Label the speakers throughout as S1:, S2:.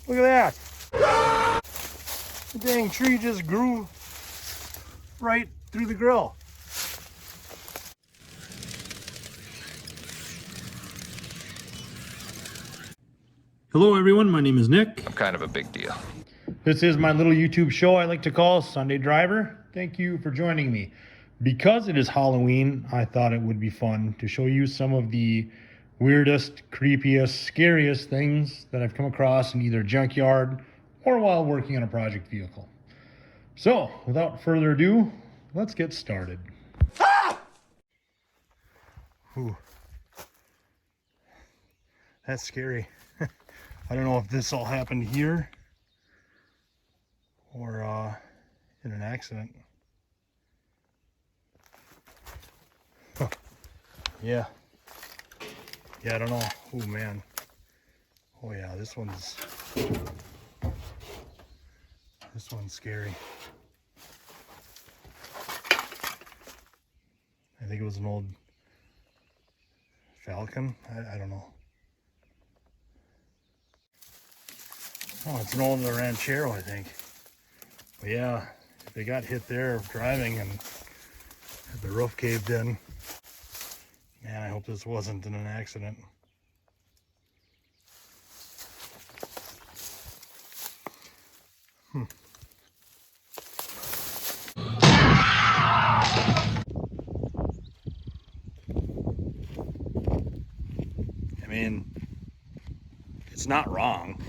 S1: Look at that. The dang tree just grew right through the grill. Hello everyone, my name is Nick.
S2: I'm kind of a big deal.
S1: This is my little YouTube show I like to call Sunday Driver. Thank you for joining me. Because it is Halloween, I thought it would be fun to show you some of the weirdest, creepiest, scariest things that I've come across in either junkyard or while working on a project vehicle. So, without further ado, let's get started. Ah! Ooh. That's scary. I don't know if this all happened here or in an accident. Huh. Yeah, I don't know. Oh man. Oh yeah, this one's scary. I think it was an old Falcon. I don't know. Oh, it's an old Ranchero, I think. But yeah, if they got hit there driving and had the roof caved in, man, I hope this wasn't in an accident. I mean, it's not wrong.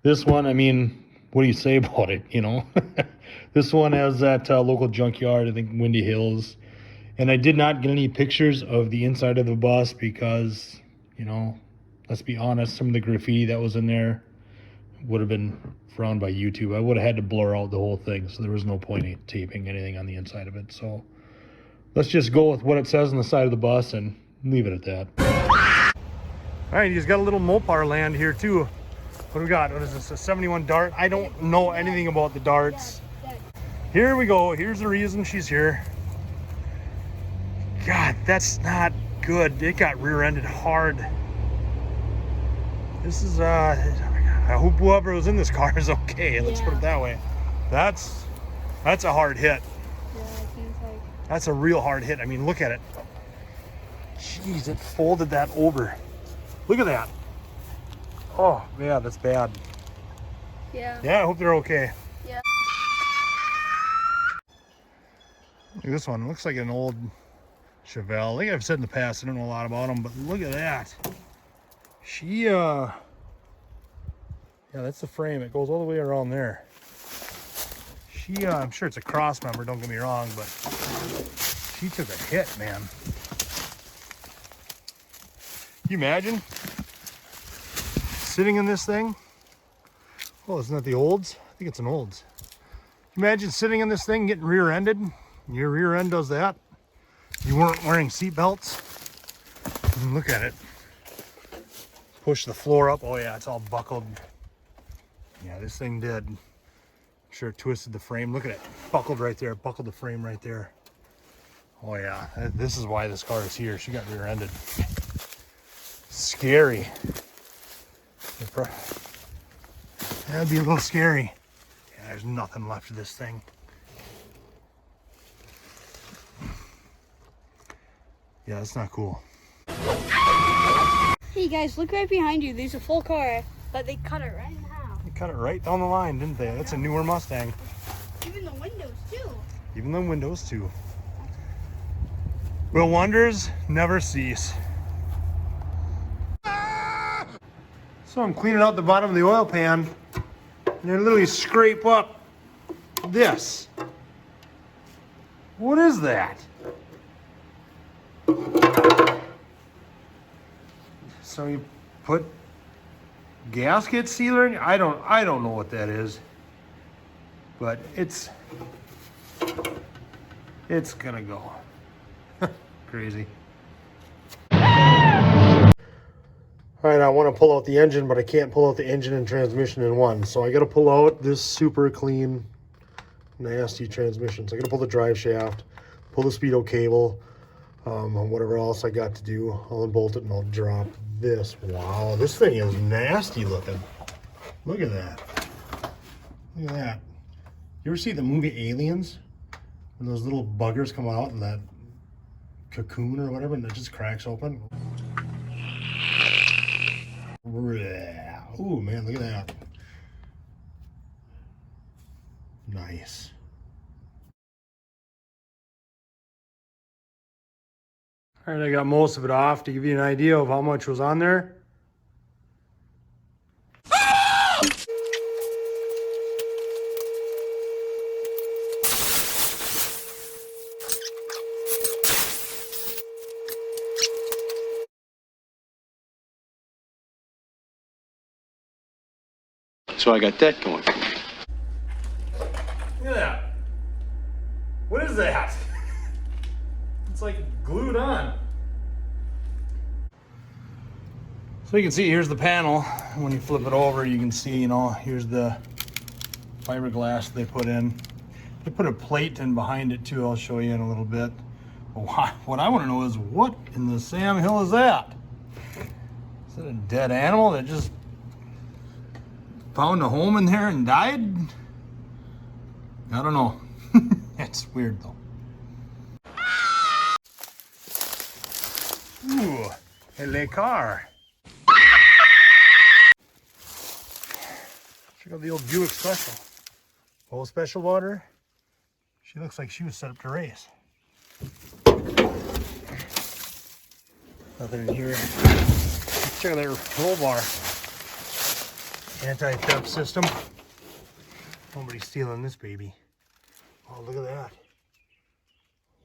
S1: This one, I mean, what do you say about it, you know? This one has that local junkyard, I think Windy Hills. And I did not get any pictures of the inside of the bus because, you know, let's be honest, some of the graffiti that was in there would have been frowned by YouTube. I would have had to blur out the whole thing, so there was no point in taping anything on the inside of it. So let's just go with what it says on the side of the bus and leave it at that. All right, he's got a little Mopar land here too. What do we got? What is this, a 71 Dart? I don't know anything about the darts. Here we go. Here's the reason she's here. God, that's not good. It got rear-ended hard. This is, I hope whoever was in this car is okay. Let's put it that way. That's a hard hit.
S3: Yeah, it seems like.
S1: That's a real hard hit. I mean, look at it. Jeez, it folded that over. Look at that. Oh, yeah, that's bad.
S3: Yeah.
S1: Yeah, I hope they're okay.
S3: Yeah.
S1: Look at this one. Looks like an old Chevelle. Like I've said in the past, I don't know a lot about them, but look at that. She, yeah, that's the frame. It goes all the way around there. She, I'm sure it's a cross member, don't get me wrong, but she took a hit, man. Can you imagine sitting in this thing? Oh, isn't that the Olds? I think it's an Olds. Can you imagine sitting in this thing getting rear-ended? Your rear end does that. You weren't wearing seat belts. And look at it. Push the floor up. Oh yeah, it's all buckled. Yeah, this thing did. I'm sure it twisted the frame. Look at it. Buckled right there. Buckled the frame right there. Oh yeah, this is why this car is here. She got rear-ended. Scary. That'd be a little scary. Yeah, there's nothing left of this thing. Yeah, that's not cool.
S3: Hey guys, look right behind you. There's a full car, but they cut it right in half.
S1: They cut it right down the line, didn't they? That's a newer Mustang.
S3: Even the windows too.
S1: Even the windows too. Will wonders never cease. So I'm cleaning out the bottom of the oil pan, and I literally scrape up this. What is that? So you put gasket sealer in? I don't know what that is, but it's gonna go. Crazy. All right, I want to pull out the engine, but I can't pull out the engine and transmission in one. So I got to pull out this super clean, nasty transmission. So I got to pull the drive shaft, pull the speedo cable, whatever else I got to do. I'll unbolt it and I'll drop this. Wow, this thing is nasty looking. Look at that. Look at that. You ever see the movie Aliens? When those little buggers come out in that cocoon or whatever and it just cracks open? Ooh, man, look at that. Nice. All right, I got most of it off to give you an idea of how much was on there.
S2: So I got that going for me.
S1: Look at that. What is that? It's like glued on. So you can see, here's the panel. When you flip it over, you can see, you know, here's the fiberglass they put in. They put a plate in behind it too. I'll show you in a little bit. But what I want to know is, what in the Sam Hill is that? Is it a dead animal that just found a home in there and died? I don't know. It's weird though. Ooh, a car. Check out the old Buick Special. Old Special water. She looks like she was set up to race. Nothing in here. Check out that roll bar. Anti-theft system. Nobody's stealing this baby. Oh, look at that.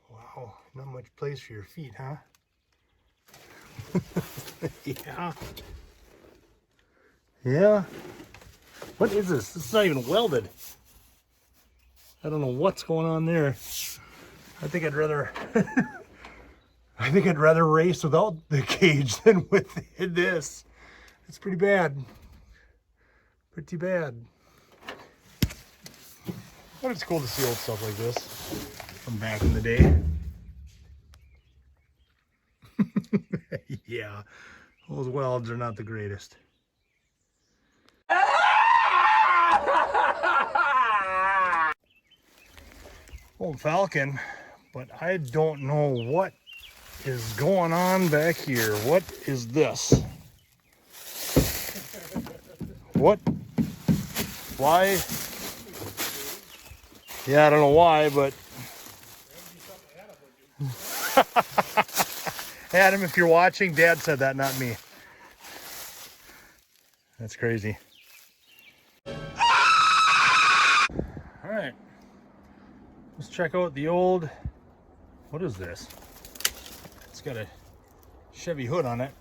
S1: Wow, not much place for your feet, huh? Yeah. Yeah. What is this? This is not even welded. I don't know what's going on there. I think I'd rather I think I'd rather race without the cage than with this. It's pretty bad. Pretty bad. But it's cool to see old stuff like this from back in the day. Yeah, those welds are not the greatest. Old Falcon, but I don't know what is going on back here. What is this? What? Why? Yeah, I don't know why, but Adam, if you're watching, Dad said that, not me. That's crazy. All right, let's check out the old, what is this? It's got a Chevy hood on it.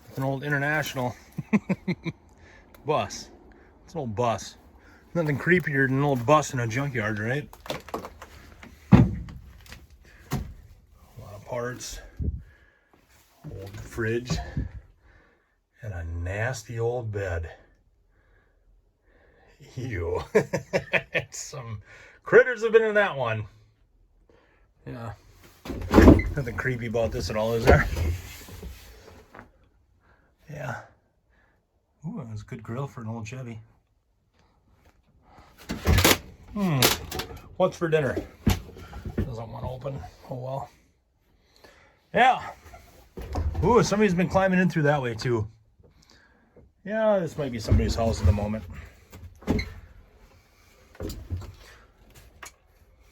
S1: It's an old International bus. It's an old bus. Nothing creepier than an old bus in a junkyard, right? A lot of parts. Old fridge. And a nasty old bed. Ew. Some critters have been in that one. Yeah. Nothing creepy about this at all, is there? Yeah. Ooh, that was a good grill for an old Chevy. What's for dinner? Doesn't want to open. Oh well. Yeah. Ooh, somebody's been climbing in through that way too. Yeah, this might be somebody's house at the moment.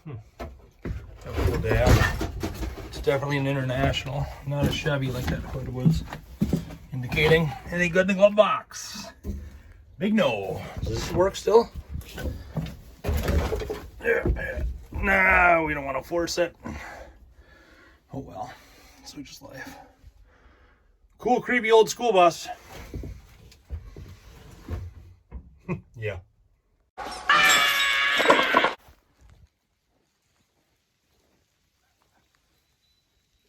S1: Cool dad. It's definitely an International, not a Chevy like that hood was indicating. Any good in the glove box? Big no. Does this work still? Yeah. Nah, we don't want to force it. Oh well, so just life. Cool, creepy old school bus. Yeah.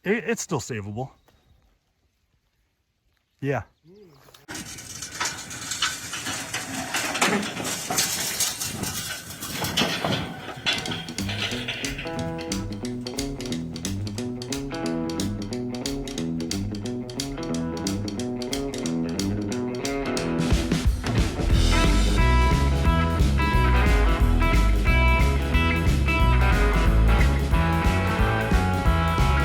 S1: It's still savable. Yeah.